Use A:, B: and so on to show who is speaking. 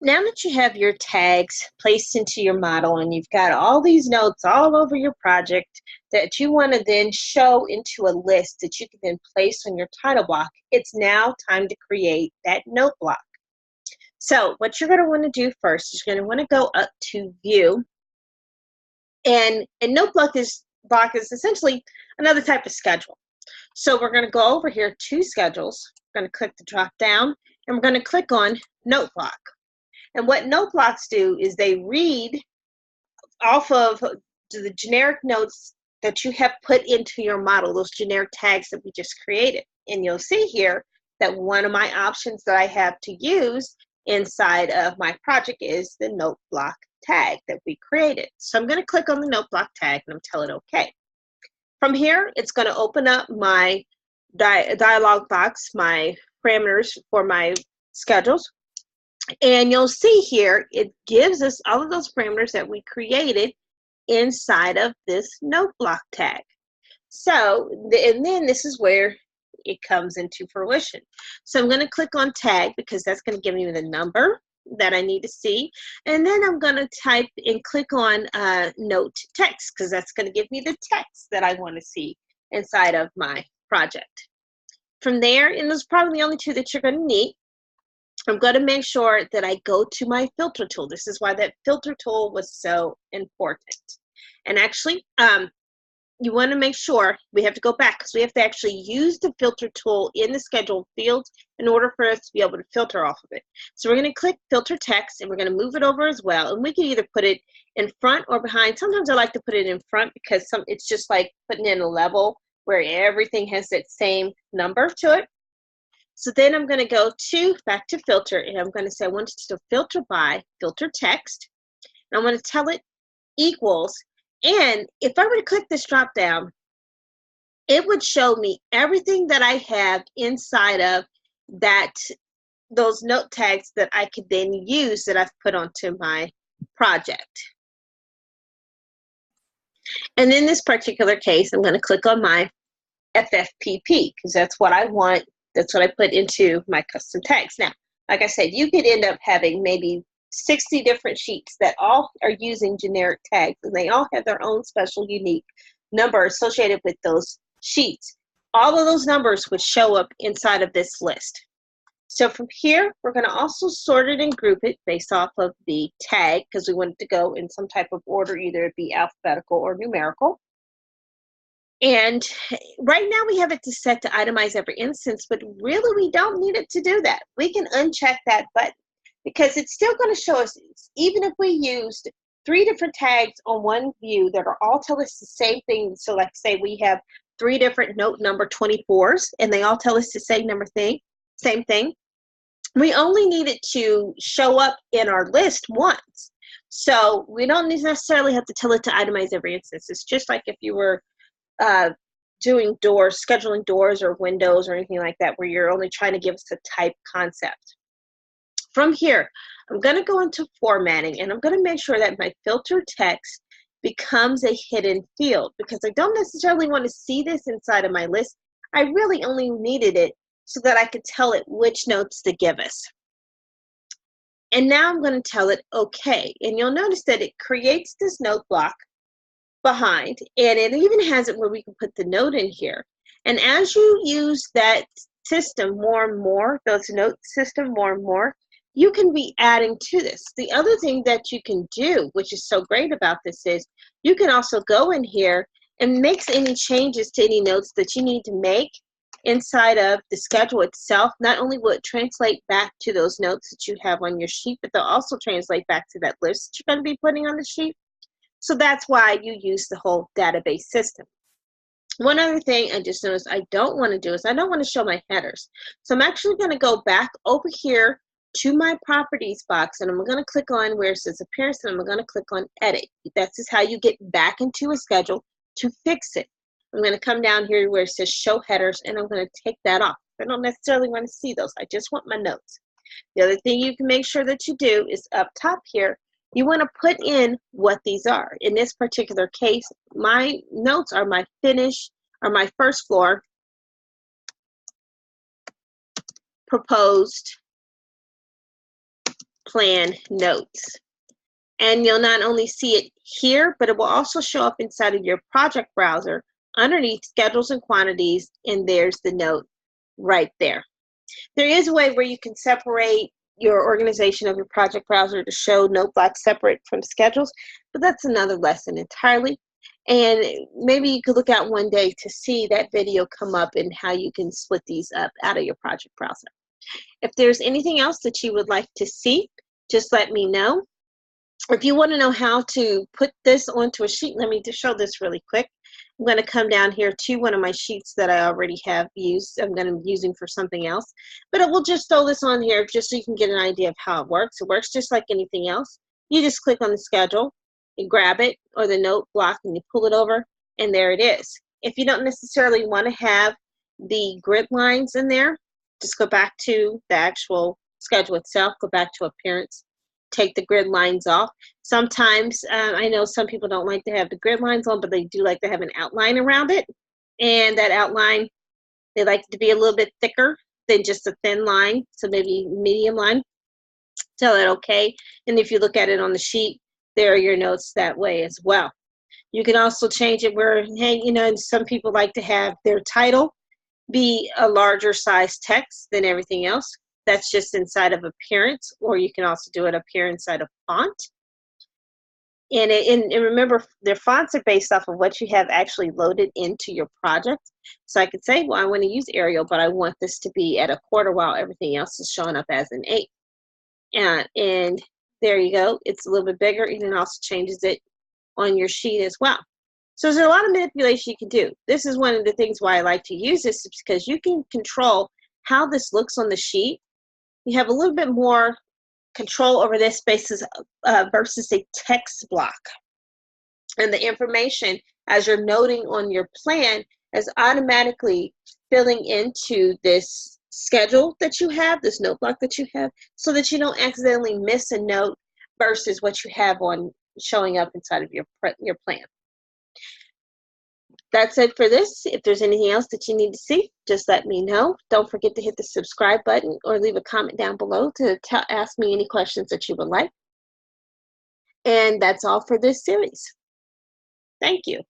A: Now that you have your tags placed into your model and you've got all these notes all over your project that you want to then show into a list that you can then place on your title block, it's now time to create that note block. So what you're going to want to do first is you're going to want to go up to View, and a note block is essentially another type of schedule. So we're going to go over here to Schedules, we're going to click the drop down, and we're going to click on Note Block. And what note blocks do is they read off of the generic notes that you have put into your model, those generic tags that we just created. And you'll see here that one of my options that I have to use inside of my project is the note block tag that we created. So I'm going to click on the note block tag and I'm telling OK. From here, it's going to open up my dialog box, my parameters for my schedules. And you'll see here, it gives us all of those parameters that we created inside of this note block tag. So, and then this is where it comes into fruition. So I'm going to click on tag because that's going to give me the number that I need to see. And then I'm going to type and click on note text because that's going to give me the text that I want to see inside of my project. From there, and those are probably the only two that you're going to need, I'm going to make sure that I go to my filter tool. This is why that filter tool was so important. And actually, you want to make sure we have to go back because we have to actually use the filter tool in the schedule field in order for us to be able to filter off of it. So we're going to click filter text and we're going to move it over as well. And we can either put it in front or behind. Sometimes I like to put it in front because it's just like putting in a level where everything has that same number to it. So then I'm going to go back to filter, and I'm going to say I want it to filter by filter text. And I'm going to tell it equals. And if I were to click this drop down, it would show me everything that I have inside of those note tags that I could then use that I've put onto my project. And in this particular case, I'm going to click on my FFPP because that's what I want. That's what I put into my custom tags. Now, like I said, you could end up having maybe 60 different sheets that all are using generic tags, and they all have their own special unique number associated with those sheets. All of those numbers would show up inside of this list. So from here, we're going to also sort it and group it based off of the tag because we want it to go in some type of order, either it be alphabetical or numerical. And right now we have it to set to itemize every instance, but really we don't need it to do that. We can uncheck that button because it's still going to show us, even if we used 3 different tags on one view that are all tell us the same thing. So like say we have 3 different note number 24s and they all tell us the same same thing. We only need it to show up in our list once. So we don't necessarily have to tell it to itemize every instance. It's just like if you were doing doors, scheduling doors or windows or anything like that, where you're only trying to give us a type concept. From here, I'm going to go into formatting and I'm going to make sure that my filter text becomes a hidden field because I don't necessarily want to see this inside of my list. I really only needed it so that I could tell it which notes to give us. And now I'm going to tell it OK. And you'll notice that it creates this note block behind, and it even has it where we can put the note in here. And as you use that system more and more, those note system more and more, you can be adding to this. The other thing that you can do, which is so great about this, is you can also go in here and make any changes to any notes that you need to make inside of the schedule itself. Not only will it translate back to those notes that you have on your sheet, but they'll also translate back to that list that you're going to be putting on the sheet. So that's why you use the whole database system. One other thing I just noticed I don't want to do is I don't want to show my headers. So I'm actually going to go back over here to my properties box and I'm going to click on where it says appearance and I'm going to click on edit. That's just how you get back into a schedule to fix it. I'm going to come down here where it says show headers and I'm going to take that off. I don't necessarily want to see those. I just want my notes. The other thing you can make sure that you do is up top here, you want to put in what these are. In this particular case, my notes are my first floor, proposed, plan notes. And you'll not only see it here, but it will also show up inside of your project browser underneath schedules and quantities, and there's the note right there. There is a way where you can separate your organization of your project browser to show Noteblock separate from schedules, but that's another lesson entirely. And maybe you could look out one day to see that video come up and how you can split these up out of your project browser. If there's anything else that you would like to see, just let me know. If you want to know how to put this onto a sheet, let me just show this really quick. I'm going to come down here to one of my sheets that I already have used. I'm going to be using for something else, but I will just throw this on here just so you can get an idea of how it works. It works just like anything else. You just click on the schedule, you grab it or the note block and you pull it over, and there it is. If you don't necessarily want to have the grid lines in there, just go back to the actual schedule itself, go back to appearance, take the grid lines off. Sometimes I know some people don't like to have the grid lines on, but they do like to have an outline around it. And that outline, they like it to be a little bit thicker than just a thin line. So maybe medium line. Tell it okay. And if you look at it on the sheet, there are your notes that way as well. You can also change it where, hey, you know, some people like to have their title be a larger size text than everything else. That's just inside of appearance, or you can also do it up here inside of font. And remember, their fonts are based off of what you have actually loaded into your project. So I could say, well, I want to use Arial, but I want this to be at a quarter while everything else is showing up as an 8. And there you go. It's a little bit bigger, and it also changes it on your sheet as well. So there's a lot of manipulation you can do. This is one of the things why I like to use this, is because you can control how this looks on the sheet. You have a little bit more control over this versus a text block. And the information, as you're noting on your plan, is automatically filling into this schedule that you have, this note block that you have, so that you don't accidentally miss a note versus what you have on showing up inside of your plan. That's it for this. If there's anything else that you need to see, just let me know. Don't forget to hit the subscribe button or leave a comment down below to ask me any questions that you would like. And that's all for this series. Thank you.